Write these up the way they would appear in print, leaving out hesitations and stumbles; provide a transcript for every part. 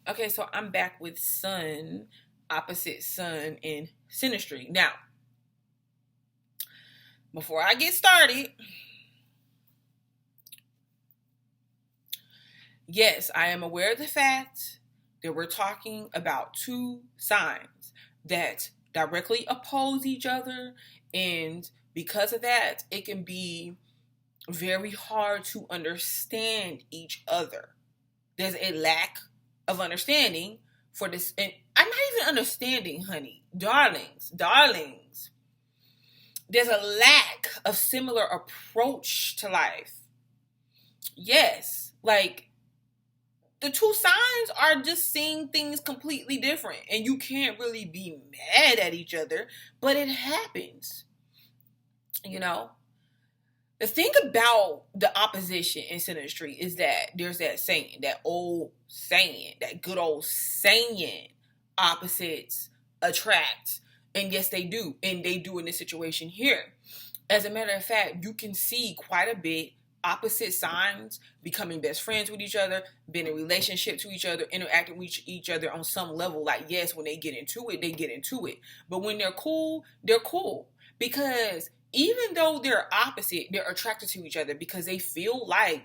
Okay, so I'm back with Sun, opposite Sun in SYNASTRY. Now, before I get started, yes, I am aware of the fact that we're talking about two signs that directly oppose each other, and because of that, it can be very hard to understand each other. There's a lack of understanding for this, and I'm not even understanding, honey, darlings. There's a lack of similar approach to life. Yes, like the two signs are just seeing things completely different, and you can't really be mad at each other, but it happens. You know, the thing about the opposition in SYNASTRY is that there's that saying, that old saying, that good old saying, opposites attract. And yes, they do. And they do in this situation here. As a matter of fact, you can see quite a bit opposite signs becoming best friends with each other, being in relationship to each other, interacting with each other on some level. Like, yes, when they get into it, they get into it. But when they're cool, they're cool. Because even though they're opposite, they're attracted to each other because they feel like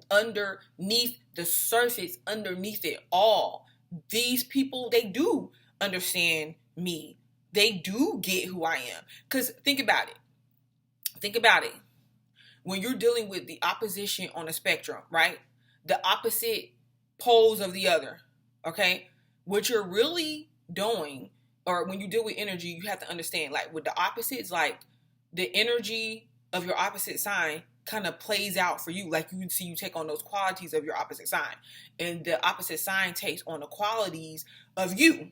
underneath the surface, underneath it all, these people, they do understand me. They do get who I am. Because think about it. Think about it. When you're dealing with the opposition on a spectrum, right? The opposite poles of the other, okay? What you're really doing, or when you deal with energy, you have to understand, like with the opposites, like the energy of your opposite sign kind of plays out for you. Like you can see, you take on those qualities of your opposite sign, and the opposite sign takes on the qualities of you,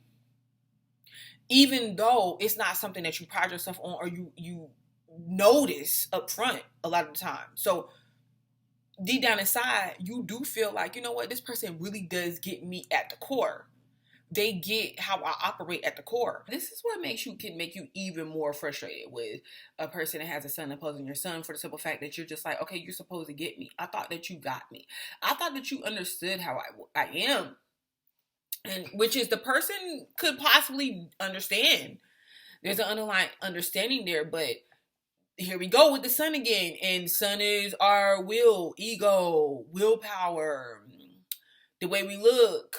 even though it's not something that you pride yourself on or you notice up front a lot of the time. So deep down inside, you do feel like, you know what, this person really does get me at the core. They get how I operate at the core. This is what can make you even more frustrated with a person that has a sun opposing your sun, for the simple fact that you're just like, okay, you're supposed to get me. I thought that you got me. I thought that you understood how I am. And which is the person could possibly understand. There's an underlying understanding there, but here we go with the sun again. And sun is our will, ego, willpower, the way we look.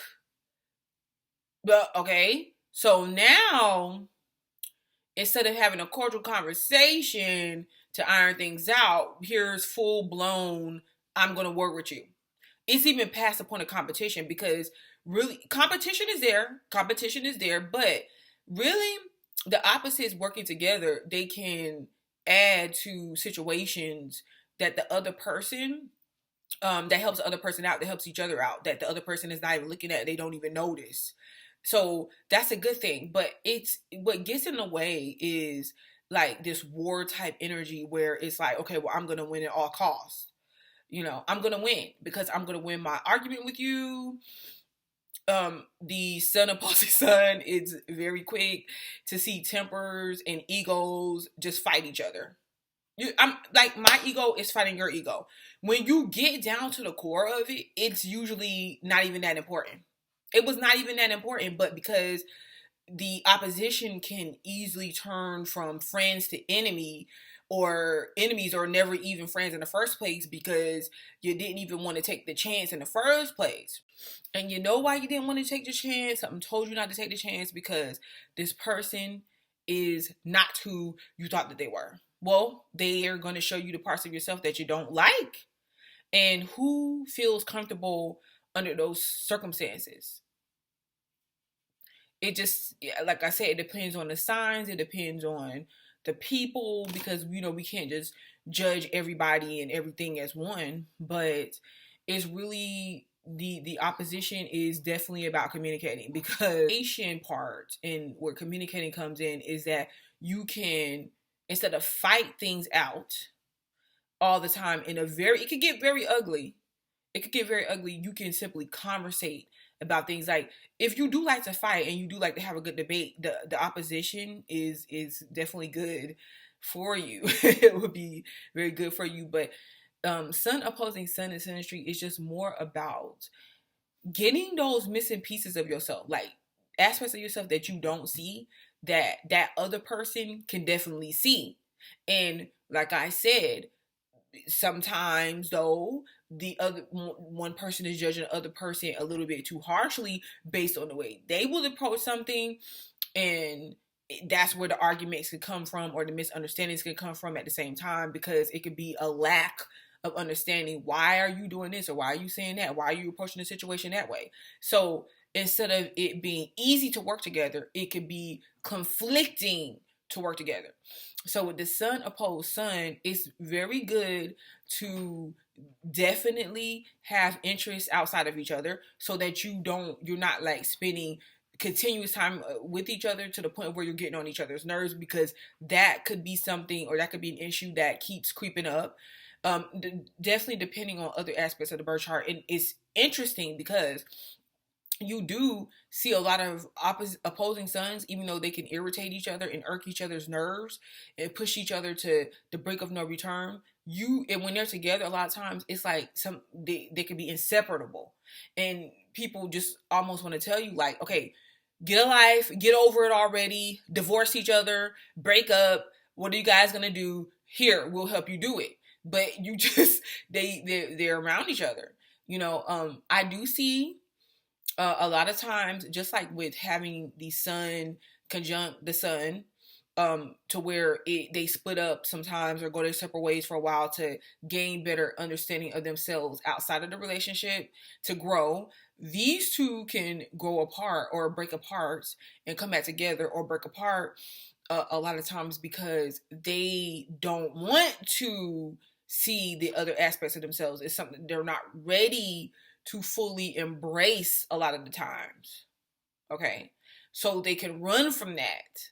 But okay, so now instead of having a cordial conversation to iron things out, here's full blown, I'm gonna work with you. It's even past the point of competition, because really competition is there, but really the opposites working together, they can add to situations that the other person that helps the other person out, that helps each other out, that the other person is not even looking at, they don't even notice. So that's a good thing. But it's what gets in the way is like this war type energy where it's like, okay, well, I'm gonna win at all costs. You know, I'm gonna win because I'm gonna win my argument with you. The sun opposing sun is very quick to see tempers and egos just fight each other. I'm like, my ego is fighting your ego. When you get down to the core of it, it's usually not even that important. It was not even that important, but because the opposition can easily turn from friends to enemy, or enemies are never even friends in the first place because you didn't even want to take the chance in the first place. And you know why you didn't want to take the chance? Something told you not to take the chance because this person is not who you thought that they were. Well, they are going to show you the parts of yourself that you don't like. And who feels comfortable under those circumstances? It just, like I said, it depends on the signs. It depends on the people, because, you know, we can't just judge everybody and everything as one. But it's really, the opposition is definitely about communicating, because the communication part and where communicating comes in is that you can, instead of fight things out all the time it could get very ugly. It could get very ugly. You can simply conversate about things. Like, if you do like to fight and you do like to have a good debate, the opposition is definitely good for you. It would be very good for you. But sun opposing sun in SYNASTRY is just more about getting those missing pieces of yourself, like aspects of yourself that you don't see, that other person can definitely see. And like I said, sometimes though the other one person is judging the other person a little bit too harshly based on the way they will approach something, and that's where the arguments could come from, or the misunderstandings could come from at the same time, because it could be a lack of understanding. Why are you doing this, or why are you saying that, why are you approaching the situation that way? So instead of it being easy to work together, it could be conflicting to work together. So with the sun opposed sun, it's very good to definitely have interests outside of each other, so that you're not like spending continuous time with each other to the point where you're getting on each other's nerves, because that could be something, or that could be an issue that keeps creeping up. Definitely depending on other aspects of the birth chart. And it's interesting because you do see a lot of opposing suns, even though they can irritate each other and irk each other's nerves and push each other to the brink of no return. And when they're together, a lot of times it's like they can be inseparable, and people just almost want to tell you like, okay, get a life, get over it already, divorce each other, break up. What are you guys gonna do? Here, we'll help you do it. But you just they're around each other. I do see a lot of times, just like with having the sun conjunct the sun, to where they split up sometimes or go their separate ways for a while to gain better understanding of themselves outside of the relationship, to grow. These two can grow apart or break apart and come back together, or break apart a lot of times because they don't want to see the other aspects of themselves. It's something they're not ready to fully embrace a lot of the times. Okay. So they can run from that,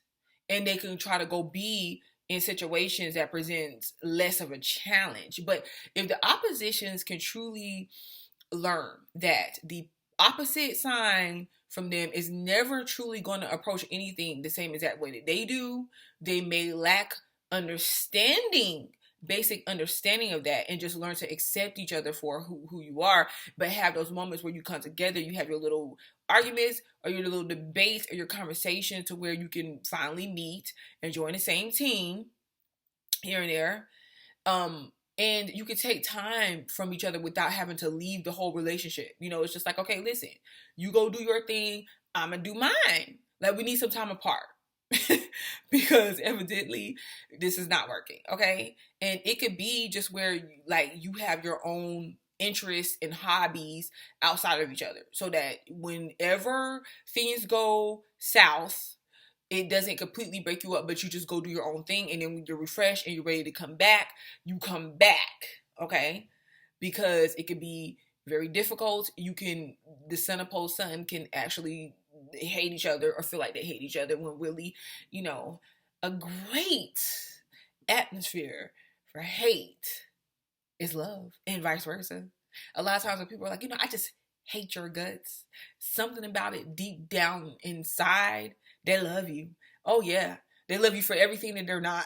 and they can try to go be in situations that presents less of a challenge. But if the oppositions can truly learn that the opposite sign from them is never truly going to approach anything the same exact way that they do, they may lack understanding, basic understanding of that, and just learn to accept each other for who you are. But have those moments where you come together, you have your little arguments or your little debates or your conversations, to where you can finally meet and join the same team here and there. And you can take time from each other without having to leave the whole relationship. It's just like, okay, listen, you go do your thing, I'm gonna do mine. Like, we need some time apart. Because evidently this is not working. Okay. And it could be just where you have your own interests and hobbies outside of each other, so that whenever things go south, it doesn't completely break you up, but you just go do your own thing. And then when you're refreshed and you're ready to come back, you come back. Okay. Because it could be very difficult. The sun opposed sun can actually hate each other or feel like they hate each other, when really, a great atmosphere for hate is love, and vice versa. A lot of times when people are like, I just hate your guts, something about it deep down inside, they love you. Oh yeah. They love you for everything that they're not,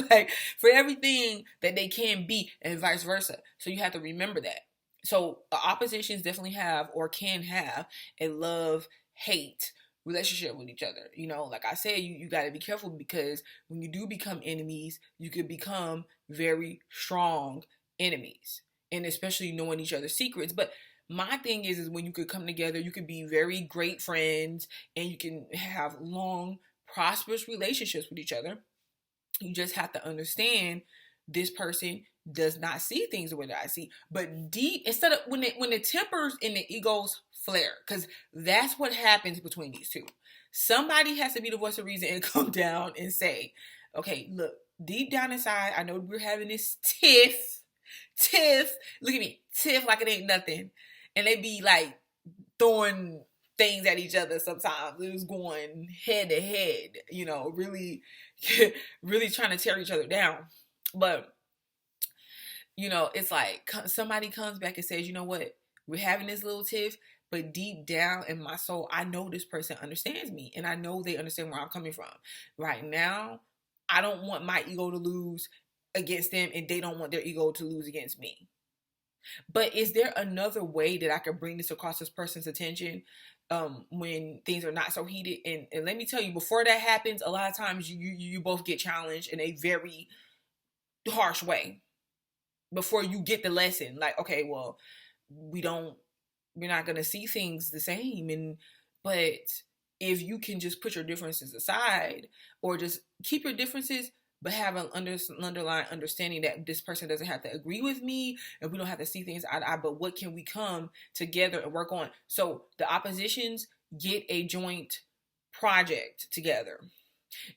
like for everything that they can be, and vice versa. So you have to remember that. So oppositions definitely have, or can have, a love-hate relationship with each other. Like I said, you got to be careful, because when you do become enemies, you could become very strong enemies, and especially knowing each other's secrets. But my thing is when you could come together, you could be very great friends, and you can have long, prosperous relationships with each other. You just have to understand this person does not see things the way that I see. But deep, instead of when the tempers and the egos flare, because that's what happens between these two. Somebody has to be the voice of reason and come down and say, okay, look, deep down inside, I know we're having this tiff. Look at me, tiff like it ain't nothing. And they be like throwing things at each other sometimes. It was going head to head, really, really trying to tear each other down. But, it's like somebody comes back and says, you know what, we're having this little tiff, but deep down in my soul, I know this person understands me, and I know they understand where I'm coming from. Right now, I don't want my ego to lose against them, and they don't want their ego to lose against me. But is there another way that I could bring this across this person's attention when things are not so heated? And let me tell you, before that happens, a lot of times you both get challenged in a very harsh way before you get the lesson. Like, okay, well, we're not gonna see things the same. And but if you can just put your differences aside, or just keep your differences, but have an underlying understanding that this person doesn't have to agree with me, and we don't have to see things eye to eye, but what can we come together and work on? So the oppositions get a joint project together.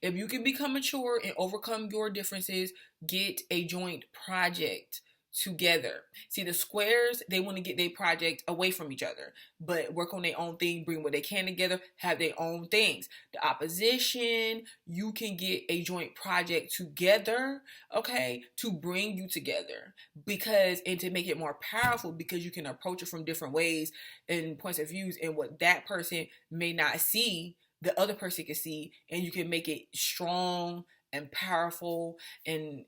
If you can become mature and overcome your differences, get a joint project together. See, the squares, they want to get their project away from each other, but work on their own thing, bring what they can together, have their own things. The opposition, you can get a joint project together, okay, to bring you together, because, and to make it more powerful, because you can approach it from different ways and points of views, and what that person may not see, the other person can see, and you can make it strong and powerful, and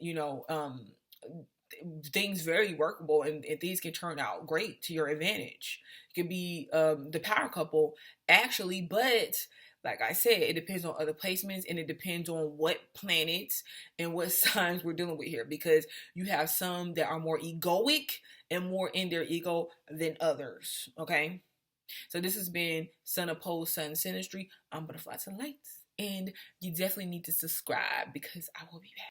things very workable, and things can turn out great to your advantage. It can be the power couple actually, but like I said, it depends on other placements, and it depends on what planets and what signs we're dealing with here, because you have some that are more egoic and more in their ego than others. Okay, so this has been Sun Opposed Sun Synastry. I'm Butterfly to Lights, and you definitely need to subscribe, because I will be back.